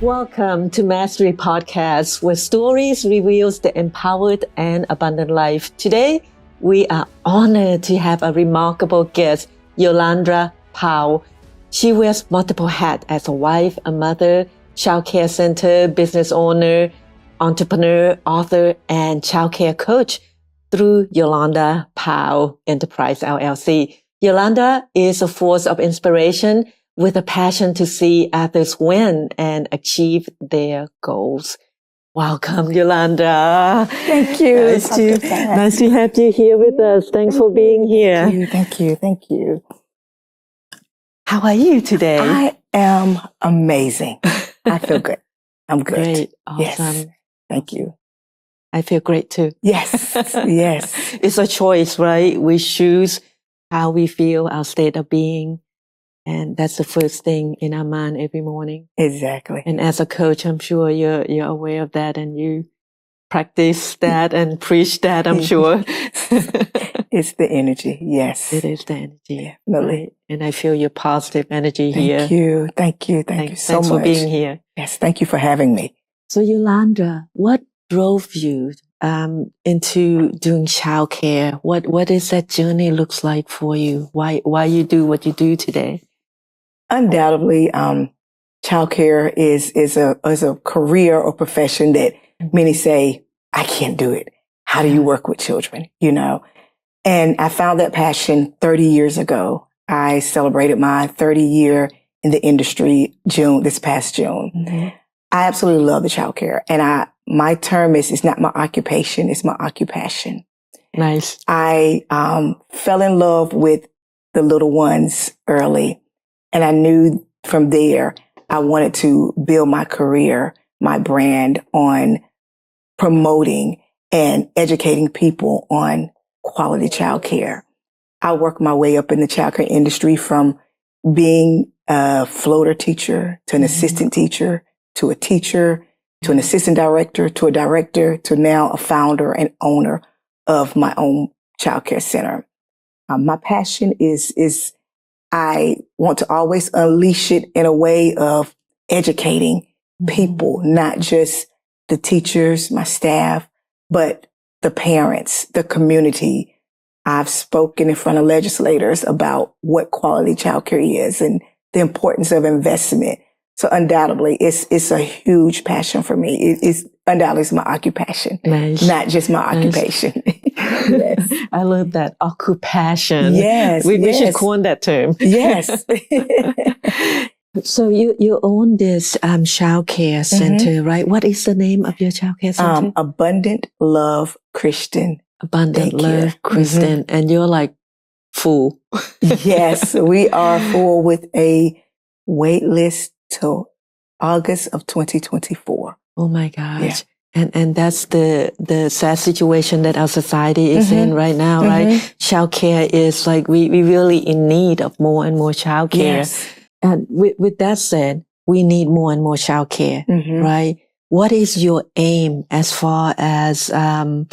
Welcome to Mastery Podcast, where stories reveals the empowered and abundant life. Today, we are honored to have a remarkable guest, Yolandra Powell. She wears multiple hats as a wife, a mother, childcare center, business owner, entrepreneur, author, and childcare coach through Yolandra Powell Enterprise LLC. Yolandra is a force of inspiration with a passion to see others win and achieve their goals. Welcome, Yolandra. Thank you. Nice to have you here with us. Thanks for being here. Thank you. How are you today? I am amazing. I feel good. I'm good. Great. Awesome. Yes. Thank you. I feel great too. Yes. It's a choice, right? We choose how we feel, our state of being. And that's the first thing in our mind every morning. Exactly. And as a coach, I'm sure you're aware of that and you practice that and preach that, I'm sure. It's the energy. Yes. It is the energy. Definitely. Right? And I feel your positive energy here. Thank you so much. Thanks for being here. Yes. Thank you for having me. So Yolandra, what drove you into doing childcare? What is that journey looks like for you? Why you do what you do today? Undoubtedly, childcare is a career or profession that many say, I can't do it. How do you work with children? And I found that passion 30 years ago. I celebrated my 30 year in the industry this past June. Mm-hmm. I absolutely love the childcare. And my term is not my occupation, it's my occupation. Nice. I fell in love with the little ones early. And I knew from there, I wanted to build my career, my brand on promoting and educating people on quality childcare. I worked my way up in the childcare industry from being a floater teacher to an assistant teacher to a teacher to an assistant director to a director to now a founder and owner of my own childcare center. My passion is I want to always unleash it in a way of educating people, not just the teachers, my staff, but the parents, the community. I've spoken in front of legislators about what quality childcare is and the importance of investment. So undoubtedly, it's a huge passion for me. It's undoubtedly my occupation, Nice. not just my occupation. Yes. I love that occupation. Yes. We should coin that term. Yes. So you own this childcare center, right? What is the name of your childcare center? Abundant Love Christian. Abundant Daycare. Love Christian. And you're like full. Yes, we are full with a wait list till August of 2024. Oh my gosh. Yeah. And that's the sad situation that our society is in right now, right? Childcare is like we really in need of more and more childcare. Yes. And with that said, we need more and more childcare, right? What is your aim as far as being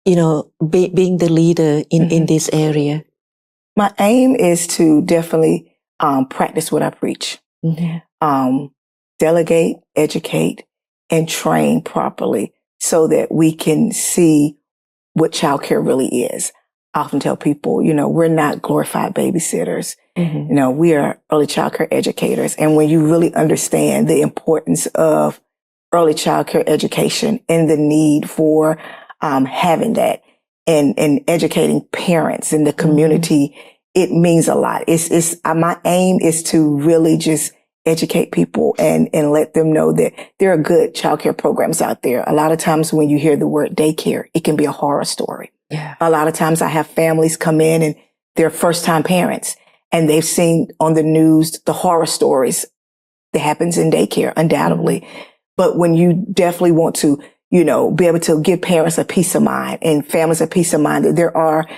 the leader in this area? My aim is to definitely practice what I preach. Delegate, educate, and train properly so that we can see what childcare really is. I often tell people, we're not glorified babysitters. We are early childcare educators. And when you really understand the importance of early childcare education and the need for having that and educating parents in the community, it means a lot. My aim is to really just educate people and let them know that there are good childcare programs out there. A lot of times when you hear the word daycare, it can be a horror story. Yeah. A lot of times I have families come in and they're first time parents and they've seen on the news the horror stories that happens in daycare, undoubtedly. But when you definitely want to, be able to give parents a peace of mind and families a peace of mind that there are,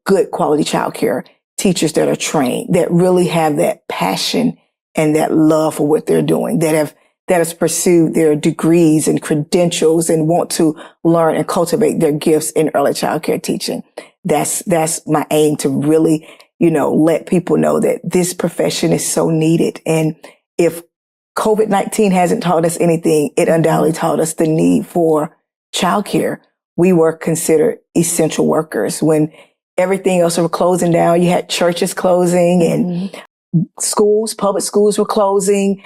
good quality childcare teachers that are trained, that really have that passion and that love for what they're doing, that has pursued their degrees and credentials and want to learn and cultivate their gifts in early childcare teaching. That's my aim, to really, let people know that this profession is so needed. And if COVID-19 hasn't taught us anything. It undoubtedly taught us the need for childcare. We were considered essential workers when everything else was closing down. You had churches closing and schools, public schools were closing.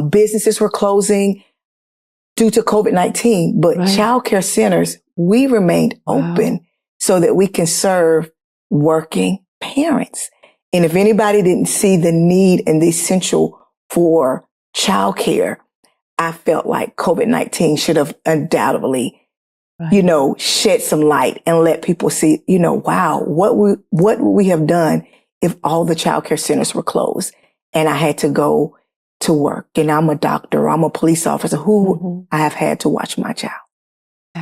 Businesses were closing due to COVID-19. But childcare centers, we remained open so that we can serve working parents. And if anybody didn't see the need and the essential for childcare, I felt like COVID-19 should have undoubtedly, shed some light and let people see, wow, what would we have done if all the childcare centers were closed and I had to go to work and I'm a doctor, I'm a police officer who I have had to watch my child,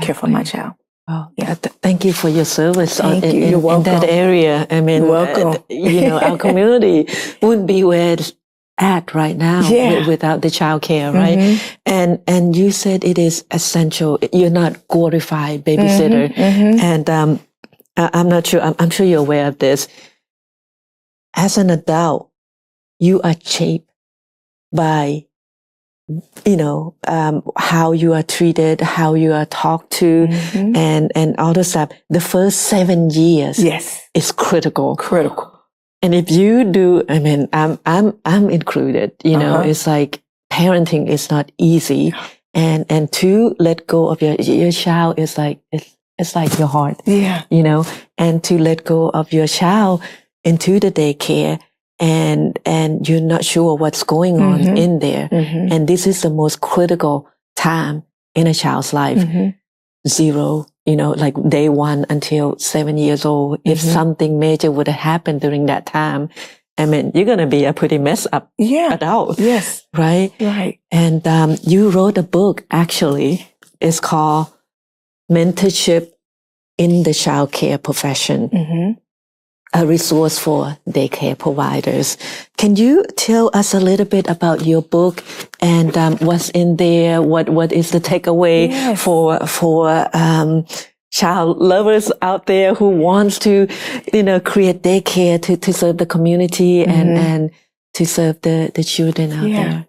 care for my child. Oh, yeah. Thank you for your service Thank you. You're in welcome. that area. I mean, You're welcome. Our community wouldn't be where it's at right now without the childcare, right? And you said it is essential. You're not glorified babysitter. And I'm not sure. I'm sure you're aware of this. As an adult, you are shaped by how you are treated, how you are talked to, and all the stuff. The first 7 years is critical. And if you do, I mean, I'm included, it's like parenting is not easy. And to let go of your child is like, it's like your heart, and to let go of your child into the daycare and you're not sure what's going on in there. And this is the most critical time in a child's life. 0, like day 1 until 7 years old. If something major would have happened during that time, I mean, you're going to be a pretty messed up adult. Yes. Right? Right. And you wrote a book, actually. It's called Mentorship in the Childcare Profession. A resource for daycare providers. Can you tell us a little bit about your book and what's in there? What is the takeaway for child lovers out there who wants to, create daycare to serve the community and to serve the children out there?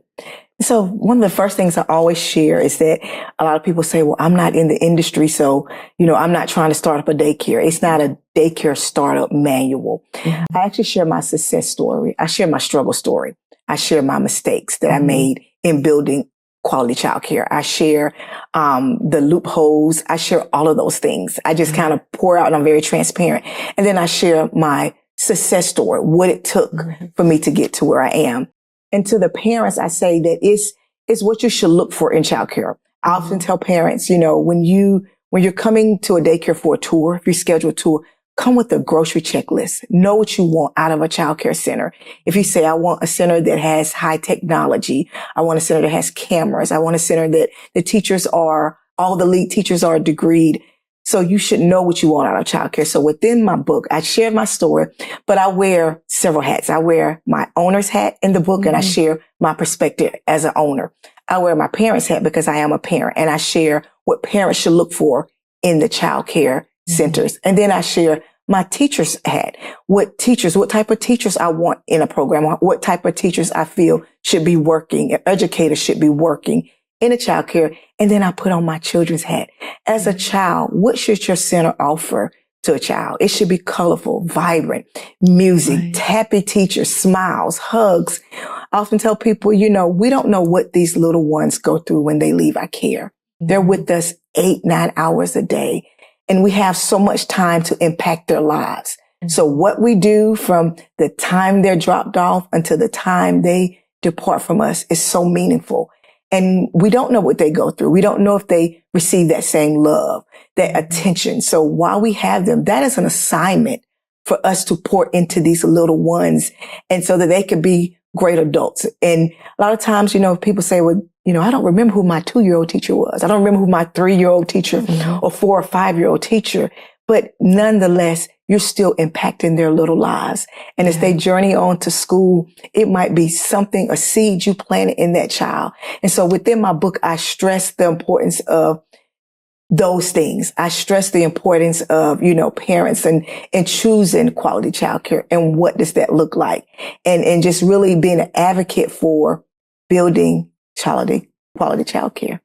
So one of the first things I always share is that a lot of people say, well, I'm not in the industry, so, I'm not trying to start up a daycare. It's not a daycare startup manual. I actually share my success story. I share my struggle story. I share my mistakes that I made in building quality childcare. I share the loopholes. I share all of those things. I just kind of pour out and I'm very transparent. And then I share my success story, what it took for me to get to where I am. And to the parents, I say that it's what you should look for in childcare. I often tell parents, when you're coming to a daycare for a tour, if you schedule a tour, come with a grocery checklist. Know what you want out of a childcare center. If you say, I want a center that has high technology, I want a center that has cameras, I want a center that all the lead teachers are degreed. So you should know what you want out of childcare. So within my book, I share my story, but I wear several hats. I wear my owner's hat in the book and I share my perspective as an owner. I wear my parents' hat because I am a parent and I share what parents should look for in the childcare centers. And then I share my teacher's hat. What type of teachers I want in a program, what type of teachers I feel should be working, educators should be working in a childcare. And then I put on my children's hat. As a child, what should your center offer to a child? It should be colorful, vibrant, music, happy teachers, smiles, hugs. I often tell people, we don't know what these little ones go through when they leave our care. They're with us 8-9 hours a day, and we have so much time to impact their lives. So what we do from the time they're dropped off until the time they depart from us is so meaningful. And we don't know what they go through. We don't know if they receive that same love, that attention. So while we have them, that is an assignment for us to pour into these little ones and so that they can be great adults. And a lot of times, people say, well, I don't remember who my 2-year-old teacher was. I don't remember who my 3-year-old teacher or 4 or 5-year-old teacher. But nonetheless, you're still impacting their little lives. And as they journey on to school, it might be a seed you planted in that child. And so within my book, I stress the importance of those things. I stress the importance of, parents and choosing quality childcare and what does that look like? And just really being an advocate for building quality childcare.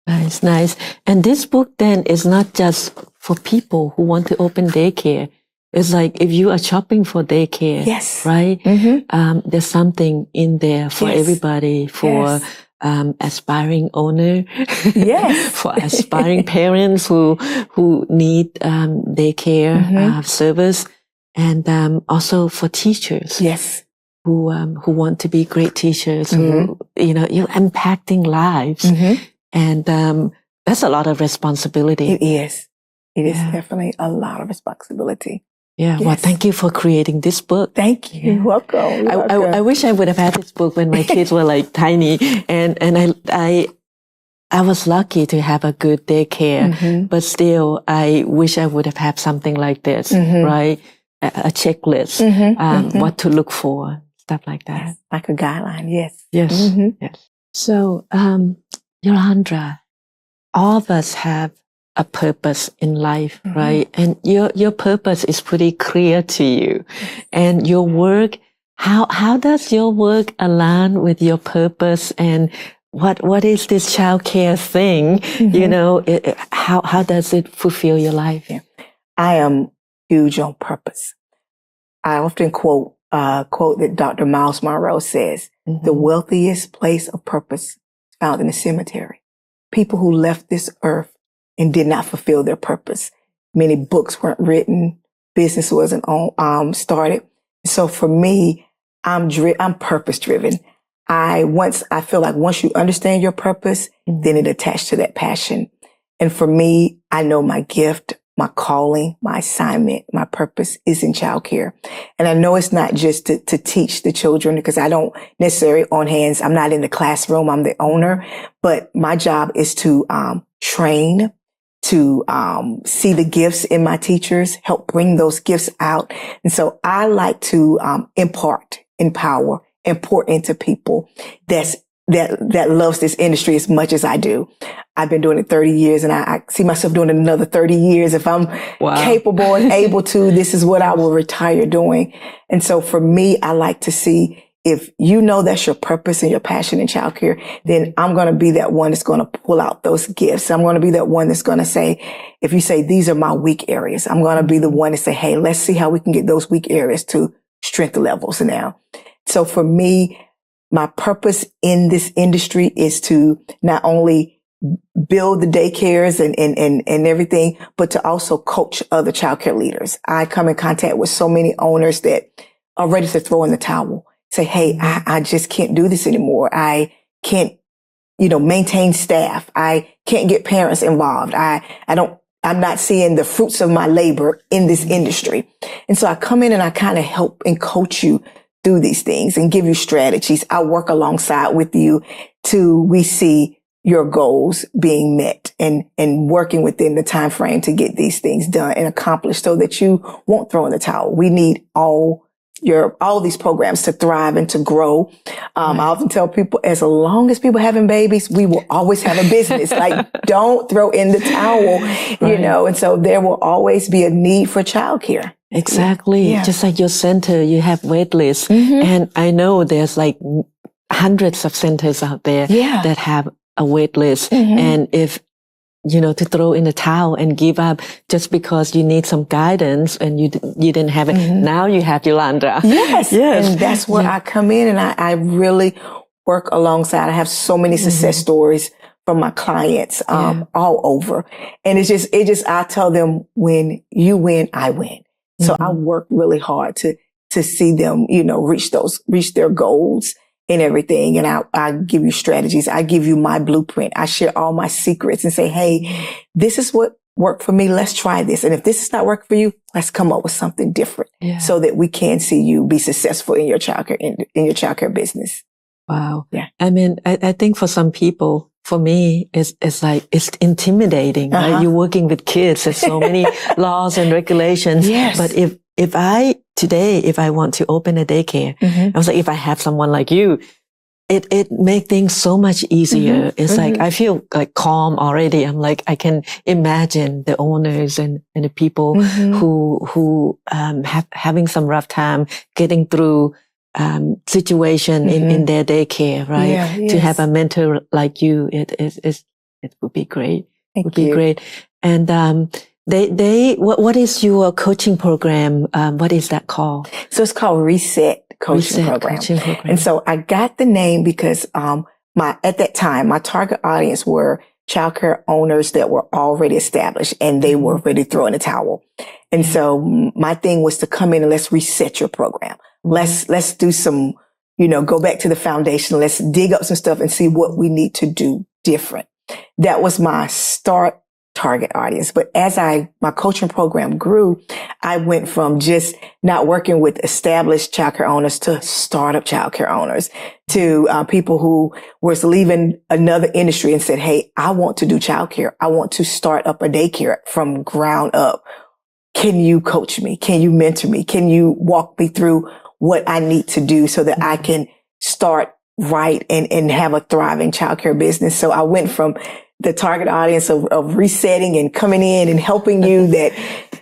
Nice, nice. And this book then is not just for people who want to open daycare. It's like if you are shopping for daycare, Yes. right? Mm-hmm. There's something in there for Yes. everybody, for aspiring owner, Yes. for aspiring parents who need daycare service, and also for teachers. Yes. Who want to be great teachers, who, you're impacting lives. And that's a lot of responsibility. It is. It is definitely a lot of responsibility. Yeah. Yes. Well, thank you for creating this book. Thank you. You're welcome. You're welcome. I wish I would have had this book when my kids were like tiny, and I was lucky to have a good daycare, but still, I wish I would have had something like this, right? A checklist, what to look for, stuff like that. Yes. Like a guideline. Yes. Yes. Yes. So, Yolandra, all of us have a purpose in life, right? And your purpose is pretty clear to you. And your work, how does your work align with your purpose? And what is this childcare thing? How does it fulfill your life? Yeah. I am huge on purpose. I often quote that Dr. Miles Monroe says, the wealthiest place of purpose is found in the cemetery. People who left this earth and did not fulfill their purpose. Many books weren't written. Business wasn't started. So for me, I'm purpose driven. I feel like once you understand your purpose, then it attached to that passion. And for me, I know my gift, my calling, my assignment, my purpose is in childcare. And I know it's not just to teach the children, because I don't necessarily on hands. I'm not in the classroom. I'm the owner, but my job is to train, to see the gifts in my teachers, help bring those gifts out. And so I like to impart, empower, and pour into people that loves this industry as much as I do. I've been doing it 30 years, and I see myself doing it another 30 years. If I'm capable and able to, this is what I will retire doing. And so for me, I like to see, if you know that's your purpose and your passion in childcare, then I'm going to be that one that's going to pull out those gifts. I'm going to be that one that's going to say, if you say, these are my weak areas, I'm going to be the one to say, hey, let's see how we can get those weak areas to strength levels now. So for me, my purpose in this industry is to not only build the daycares and everything, but to also coach other childcare leaders. I come in contact with so many owners that are ready to throw in the towel. Say, hey, I just can't do this anymore. I can't, maintain staff. I can't get parents involved. I'm not seeing the fruits of my labor in this industry. And so I come in and I kind of help and coach you through these things and give you strategies. I work alongside with you till we see your goals being met and working within the time frame to get these things done and accomplished so that you won't throw in the towel. We need all these programs to thrive and to grow. I often tell people, as long as people having babies, we will always have a business. Like, don't throw in the towel, and so there will always be a need for childcare. Exactly. Yeah. Just like your center, you have wait lists. And I know there's like hundreds of centers out there that have a wait list. And if, to throw in the towel and give up just because you need some guidance and you didn't have it. Now you have Yolandra. Yes. And that's where I come in, and I really work alongside. I have so many success stories from my clients, all over. And it's just, I tell them, when you win, I win. So I work really hard to see them, reach their goals and everything. And I give you strategies. I give you my blueprint. I share all my secrets and say, hey, this is what worked for me. Let's try this. And if this is not working for you, let's come up with something different so that we can see you be successful in your childcare, in your childcare business. Wow. Yeah. I mean, I think for some people, for me, it's intimidating, right? You're working with kids. There's so many laws and regulations. Yes. But if I want to open a daycare, I was like, if I have someone like you, it make things so much easier. It's like, I feel like calm already. I'm like, I can imagine the owners and the people who having some rough time getting through situation in their daycare, right? Yeah, yes. To have a mentor like you, it would be great. Thank you. Great. And what is your coaching program? What is that called? So it's called Reset Coaching Program. And so I got the name because at that time my target audience were childcare owners that were already established and they were ready to throw in the towel. And so my thing was to come in and let's reset your program. Let's do some, go back to the foundation. Let's dig up some stuff and see what we need to do different. That was my start target audience. But as my coaching program grew, I went from just not working with established childcare owners to startup childcare owners to people who was leaving another industry and said, hey, I want to do childcare. I want to start up a daycare from ground up. Can you coach me? Can you mentor me? Can you walk me through what I need to do so that I can start right and have a thriving childcare business? So I went from the target audience of resetting and coming in and helping you that,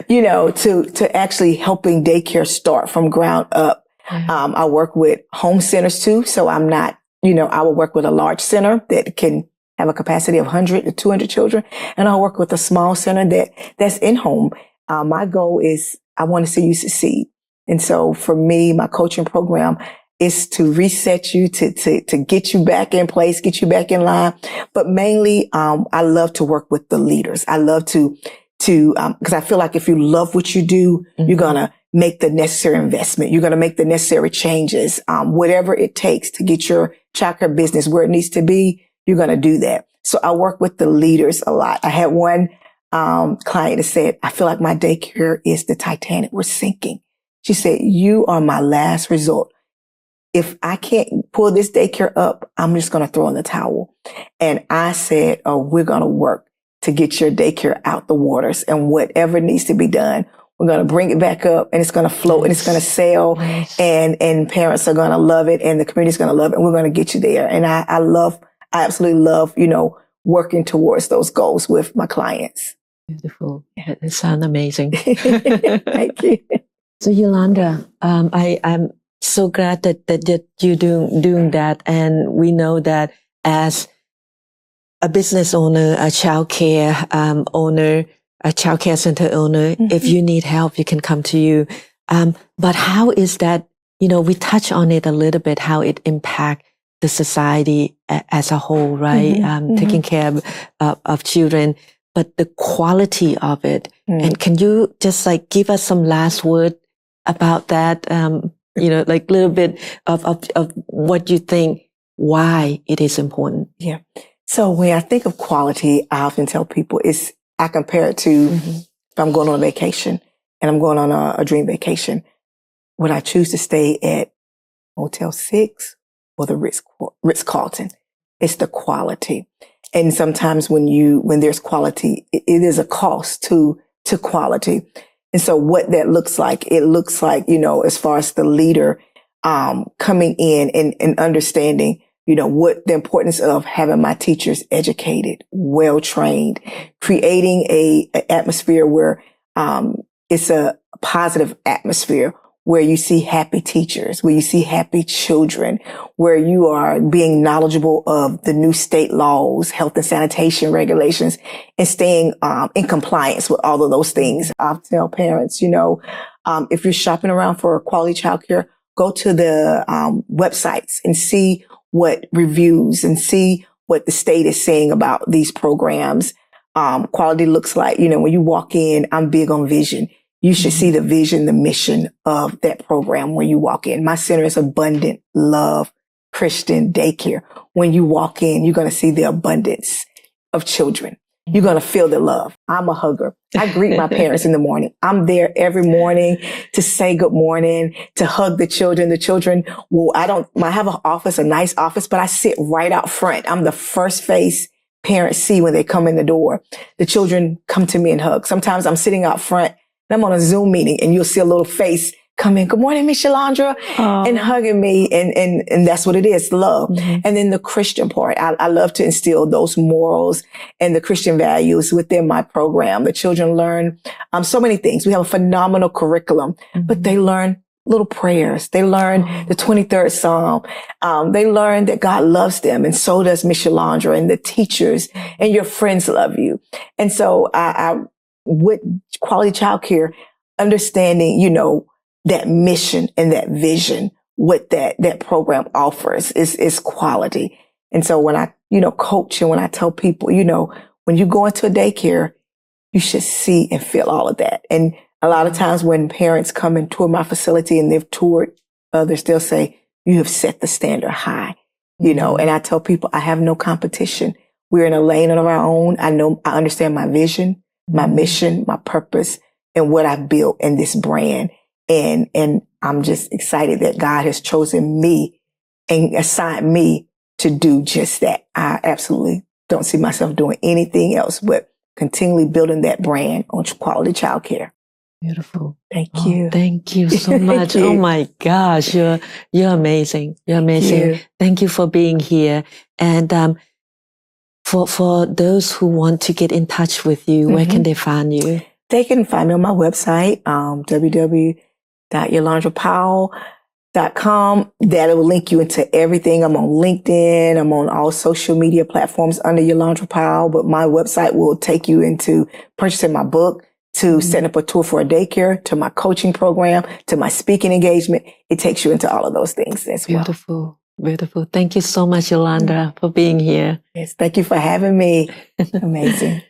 to actually helping daycare start from ground up. I work with home centers too. So I'm not, I will work with a large center that can have a capacity of 100 to 200 children. And I'll work with a small center that's in home. My goal is I want to see you succeed. And so for me, my coaching program is to reset you, to get you back in place, get you back in line. But mainly, I love to work with the leaders. I love to because I feel like if you love what you do, you're going to make the necessary investment. You're going to make the necessary changes. Whatever it takes to get your childcare business where it needs to be, you're going to do that. So I work with the leaders a lot. I had one, client that said, I feel like my daycare is the Titanic. We're sinking. She said, you are my last resort. If I can't pull this daycare up, I'm just going to throw in the towel. And I said, we're going to work to get your daycare out the waters, and whatever needs to be done, we're going to bring it back up, and it's going to float and it's going to sail, and parents are going to love it and the community's going to love it, and we're going to get you there. And I absolutely love, working towards those goals with my clients. Beautiful. It sounds amazing. Thank you. So Yolandra, I'm so glad that you're doing that. And we know that as a business owner, a childcare owner, a childcare center owner, if you need help, you can come to you. But how is that, we touch on it a little bit, how it impacts the society as a whole, right? Taking care of children, but the quality of it. And can you just give us some last word about that? Like a little bit of what you think, why it is important. Yeah. So when I think of quality, I often tell people I compare it to if I'm going on a vacation and I'm going on a dream vacation, would I choose to stay at Motel 6 or the Ritz-Carlton? It's the quality. And sometimes when there's quality, it is a cost to quality. And so what that looks like, it looks like, as far as the leader, coming in and understanding, what the importance of having my teachers educated, well-trained, creating a atmosphere where, it's a positive atmosphere where you see happy teachers, where you see happy children, where you are being knowledgeable of the new state laws, health and sanitation regulations, and staying in compliance with all of those things. I tell parents, if you're shopping around for quality childcare, go to the websites and see what reviews and see what the state is saying about these programs. Quality looks like, when you walk in, I'm big on vision. You should see the vision, the mission of that program when you walk in. My center is Abundant Love Christian Daycare. When you walk in, you're going to see the abundance of children. You're going to feel the love. I'm a hugger. I greet my parents in the morning. I'm there every morning to say good morning, to hug the children. The children, I have an office, a nice office, but I sit right out front. I'm the first face parents see when they come in the door. The children come to me and hug. Sometimes I'm sitting out front and I'm on a Zoom meeting and you'll see a little face come in. Good morning, Miss Yolandra, and hugging me. And that's what it is, love. And then the Christian part. I love to instill those morals and the Christian values within my program. The children learn so many things. We have a phenomenal curriculum, but they learn little prayers. They learn the 23rd Psalm. They learn that God loves them, and so does Miss Yolandra, and the teachers and your friends love you. And so I with quality childcare, understanding, that mission and that vision, what that program offers is quality. And so when I, coach, and when I tell people, when you go into a daycare, you should see and feel all of that. And a lot of times when parents come and tour my facility and they've toured others, they'll say, you have set the standard high, and I tell people I have no competition. We're in a lane of our own. I understand my vision, my mission, my purpose, and what I've built in this brand. And I'm just excited that God has chosen me and assigned me to do just that. I absolutely don't see myself doing anything else but continually building that brand on quality childcare. Beautiful. Thank you. Thank you so much. Oh my gosh, you're amazing. You're amazing. Thank you for being here. And for those who want to get in touch with you, where can they find you? They can find me on my website, www.yolandrapowell.com. That will link you into everything. I'm on LinkedIn. I'm on all social media platforms under Yolandra Powell, but my website will take you into purchasing my book, to setting up a tour for a daycare, to my coaching program, to my speaking engagement. It takes you into all of those things as well. Beautiful. Beautiful. Thank you so much, Yolandra, for being here. Yes, thank you for having me. Amazing.